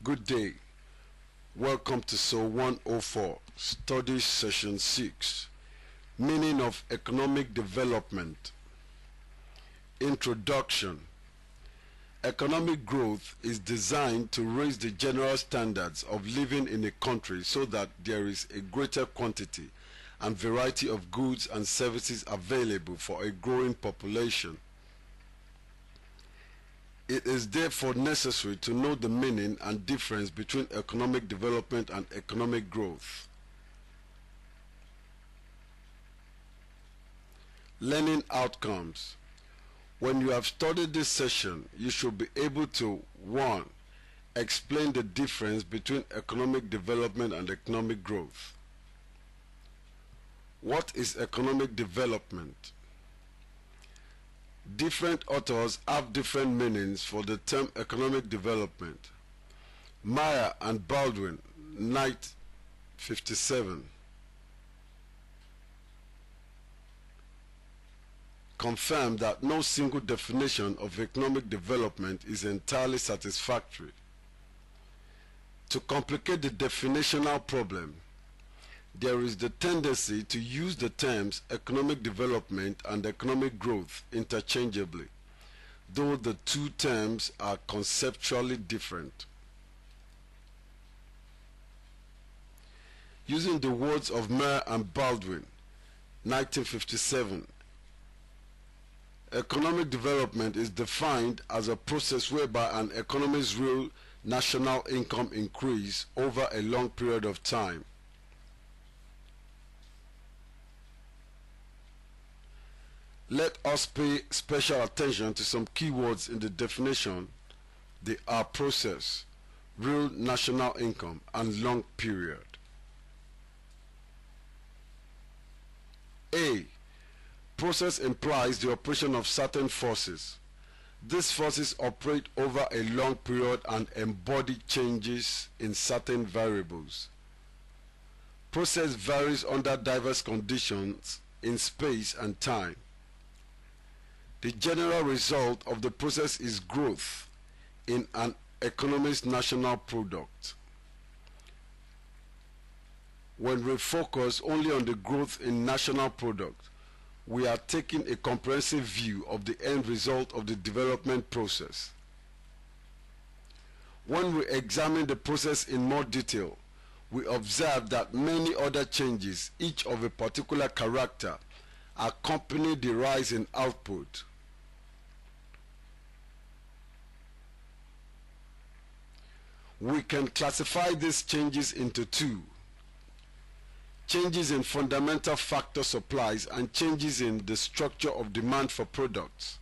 Good day. Welcome to SO 104, Studies Session 6, Meaning of Economic Development. Introduction. Economic growth is designed to raise the general standards of living in a country so that there is a greater quantity and variety of goods and services available for a growing population. It is therefore necessary to know the meaning and difference between economic development and economic growth. Learning outcomes. When you have studied this session, you should be able to 1. Explain the difference between economic development and economic growth. What is economic development? Different authors have different meanings for the term economic development. Meyer and Baldwin, 1957. Confirm that no single definition of economic development is entirely satisfactory. To complicate the definitional problem, there is the tendency to use the terms economic development and economic growth interchangeably, though the two terms are conceptually different. Using the words of Meyer and Baldwin, 1957, economic development is defined as a process whereby an economy's real national income increase over a long period of time. Let us pay special attention to some keywords in the definition. They are process, real national income, and long period. A. Process implies the operation of certain forces. These forces operate over a long period and embody changes in certain variables. Process varies under diverse conditions in space and time. The general result of the process is growth in an economy's national product. When we focus only on the growth in national product, we are taking a comprehensive view of the end result of the development process. When we examine the process in more detail, we observe that many other changes, each of a particular character, accompany the rise in output. We can classify these changes into two: changes in fundamental factor supplies and changes in the structure of demand for products.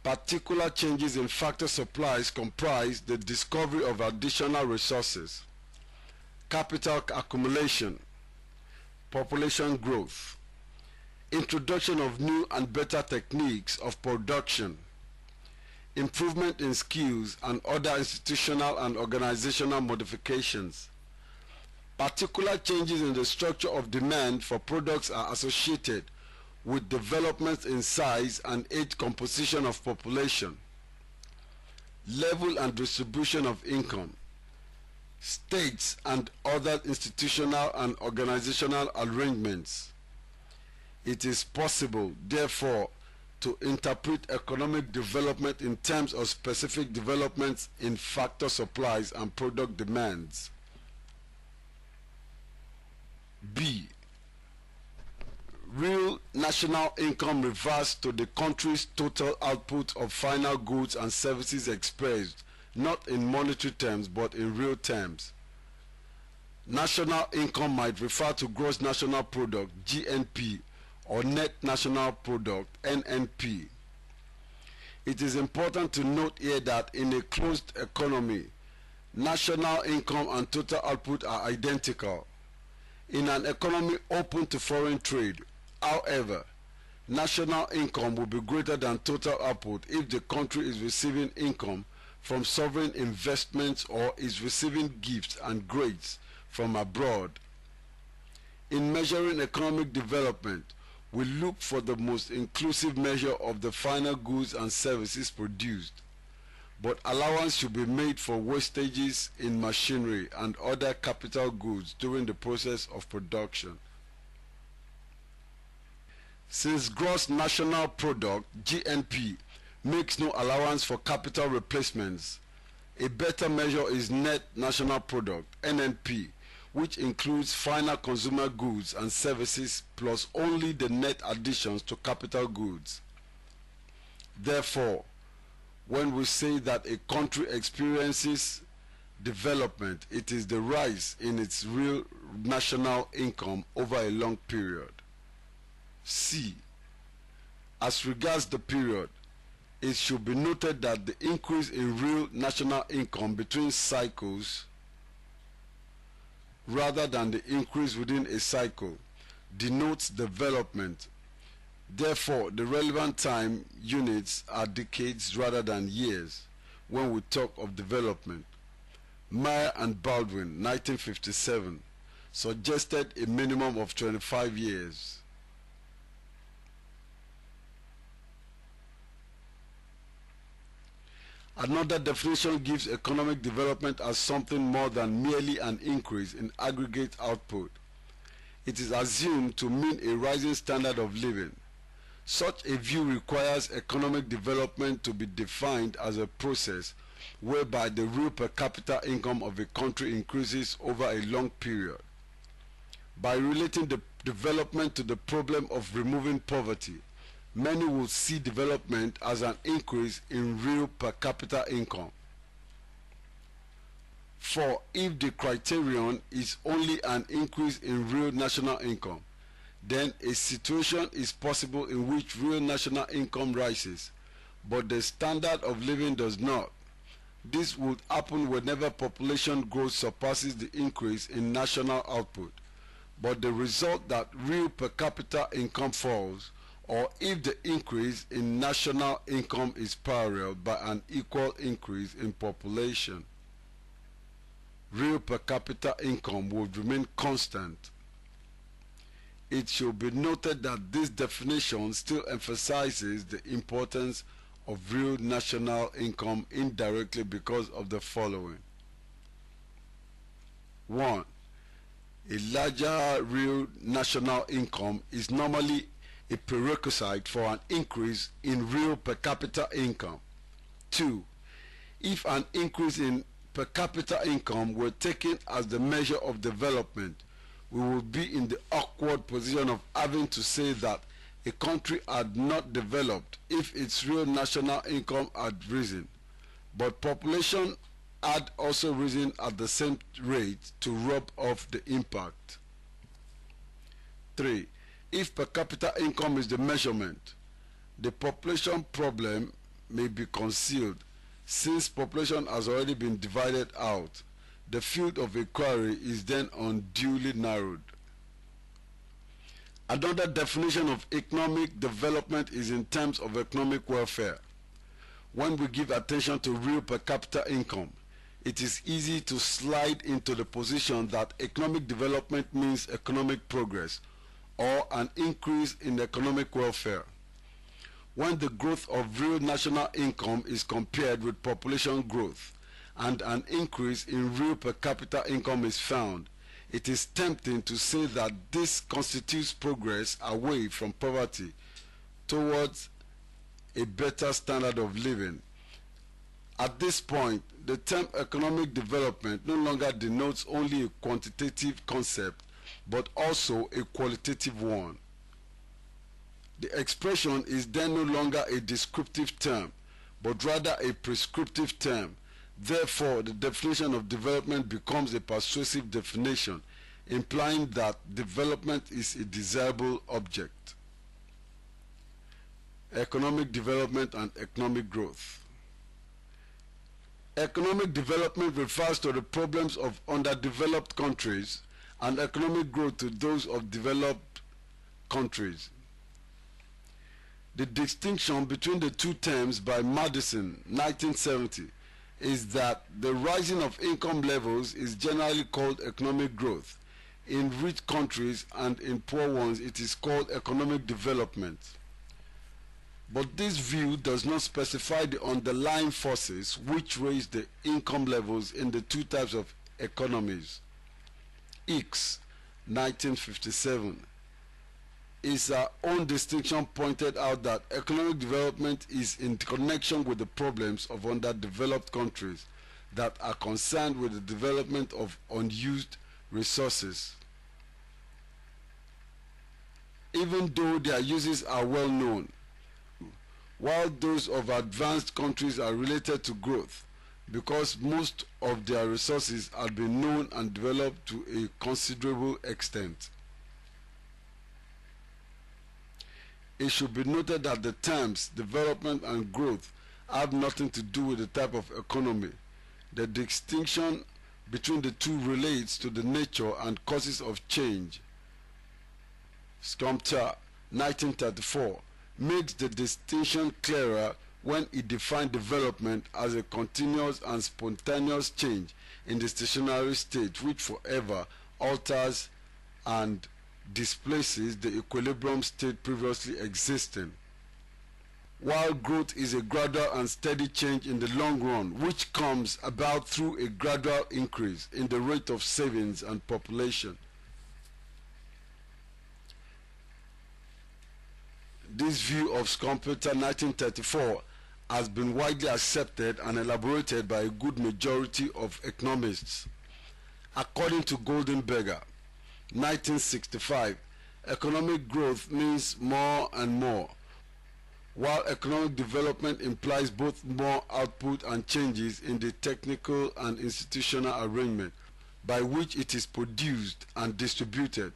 Particular changes in factor supplies comprise the discovery of additional resources, capital accumulation, population growth, introduction of new and better techniques of production, improvement in skills, and other institutional and organizational modifications. Particular changes in the structure of demand for products are associated with developments in size and age composition of population, level and distribution of income, states and other institutional and organizational arrangements. It is possible, therefore, to interpret economic development in terms of specific developments in factor supplies and product demands. B. Real national income refers to the country's total output of final goods and services expressed not in monetary terms but in real terms. National income might refer to gross national product (GNP) or net national product (NNP). It is important to note here that in a closed economy, national income and total output are identical. In an economy open to foreign trade, however, national income will be greater than total output if the country is receiving income from sovereign investments or is receiving gifts and grades from abroad. In measuring economic development, we look for the most inclusive measure of the final goods and services produced. but allowance should be made for wastages in machinery and other capital goods during the process of production. Since Gross National Product (GNP) makes no allowance for capital replacements, a better measure is Net National Product (NNP), which includes final consumer goods and services plus only the net additions to capital goods. Therefore, when we say that a country experiences development, it is the rise in its real national income over a long period. C. As regards the period, it should be noted that the increase in real national income between cycles rather than the increase within a cycle denotes development. Therefore, the relevant time units are decades rather than years when we talk of development. Meyer and Baldwin, 1957, suggested a minimum of 25 years. Another definition gives economic development as something more than merely an increase in aggregate output. It is assumed to mean a rising standard of living. Such a view requires economic development to be defined as a process whereby the real per capita income of a country increases over a long period. By relating the development to the problem of removing poverty, many will see development as an increase in real per capita income. For if the criterion is only an increase in real national income, then a situation is possible in which real national income rises, but the standard of living does not. This would happen whenever population growth surpasses the increase in national output, but the result that real per capita income falls, or if the increase in national income is paralleled by an equal increase in population, real per capita income would remain constant. It should be noted that this definition still emphasizes the importance of real national income indirectly because of the following. 1. A larger real national income is normally a prerequisite for an increase in real per capita income. 2. If an increase in per capita income were taken as the measure of development, we would be in the awkward position of having to say that a country had not developed if its real national income had risen, but population had also risen at the same rate to rub off the impact. 3. If per capita income is the measurement, the population problem may be concealed, since population has already been divided out. The field of inquiry is then unduly narrowed. Another definition of economic development is in terms of economic welfare. When we give attention to real per capita income, it is easy to slide into the position that economic development means economic progress or an increase in economic welfare. When the growth of real national income is compared with population growth, and an increase in real per capita income is found, it is tempting to say that this constitutes progress away from poverty towards a better standard of living. At this point, the term economic development no longer denotes only a quantitative concept, but also a qualitative one. The expression is then no longer a descriptive term, but rather a prescriptive term. Therefore, the definition of development becomes a persuasive definition, implying that development is a desirable object. Economic development and economic growth. Economic development refers to the problems of underdeveloped countries, and economic growth to those of developed countries. The distinction between the two terms by Madison, 1970, is that the rising of income levels is generally called economic growth. In rich countries and in poor ones, it is called economic development. But this view does not specify the underlying forces which raise the income levels in the two types of economies. Hicks, 1957. His own distinction pointed out that economic development is in connection with the problems of underdeveloped countries that are concerned with the development of unused resources. Even though their uses are well known, while those of advanced countries are related to growth, because most of their resources have been known and developed to a considerable extent. It should be noted that the terms development and growth have nothing to do with the type of economy. The distinction between the two relates to the nature and causes of change. Schumacher, 1934, makes the distinction clearer when he defined development as a continuous and spontaneous change in the stationary state which forever alters and displaces the equilibrium state previously existing, while growth is a gradual and steady change in the long run which comes about through a gradual increase in the rate of savings and population. This view of Schumpeter 1934 has been widely accepted and elaborated by a good majority of economists. According to Goldenberger, 1965, economic growth means more and more, while economic development implies both more output and changes in the technical and institutional arrangement by which it is produced and distributed.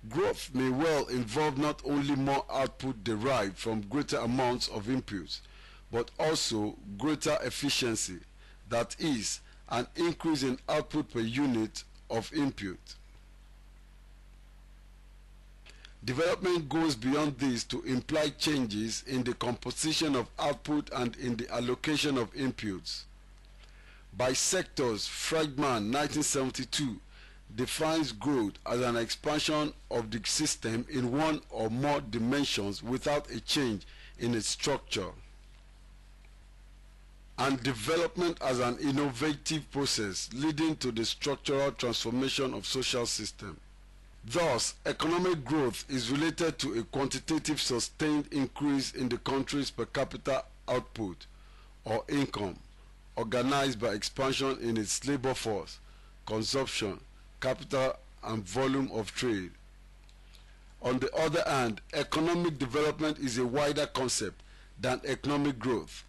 Growth may well involve not only more output derived from greater amounts of inputs, but also greater efficiency, that is, an increase in output per unit of input. Development goes beyond this to imply changes in the composition of output and in the allocation of inputs. By sectors, Friedman, 1972, defines growth as an expansion of the system in one or more dimensions without a change in its structure, and development as an innovative process leading to the structural transformation of social systems. Thus, economic growth is related to a quantitative sustained increase in the country's per capita output or income, organized by expansion in its labor force, consumption, capital and volume of trade. On the other hand, economic development is a wider concept than economic growth.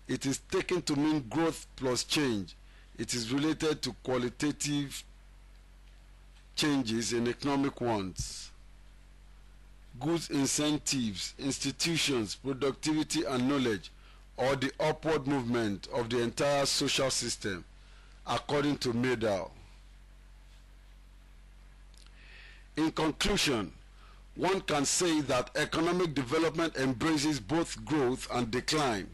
It is taken to mean growth plus change. It is related to qualitative changes in economic wants, goods, incentives, institutions, productivity and knowledge, or the upward movement of the entire social system, according to Medahl. In conclusion, one can say that economic development embraces both growth and decline.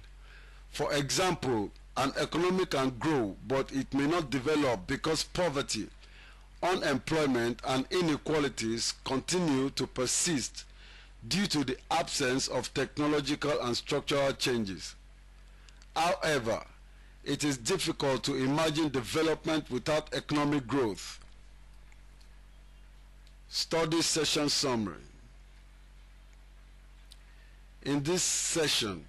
For example, an economy can grow, but it may not develop because poverty, unemployment, and inequalities continue to persist due to the absence of technological and structural changes. However, it is difficult to imagine development without economic growth. Study session summary. In this session,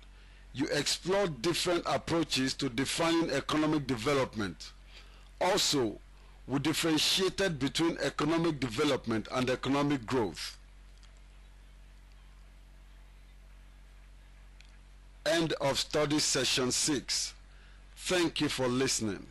you explore different approaches to defining economic development. Also, we differentiated between economic development and economic growth. End of study session 6. Thank you for listening.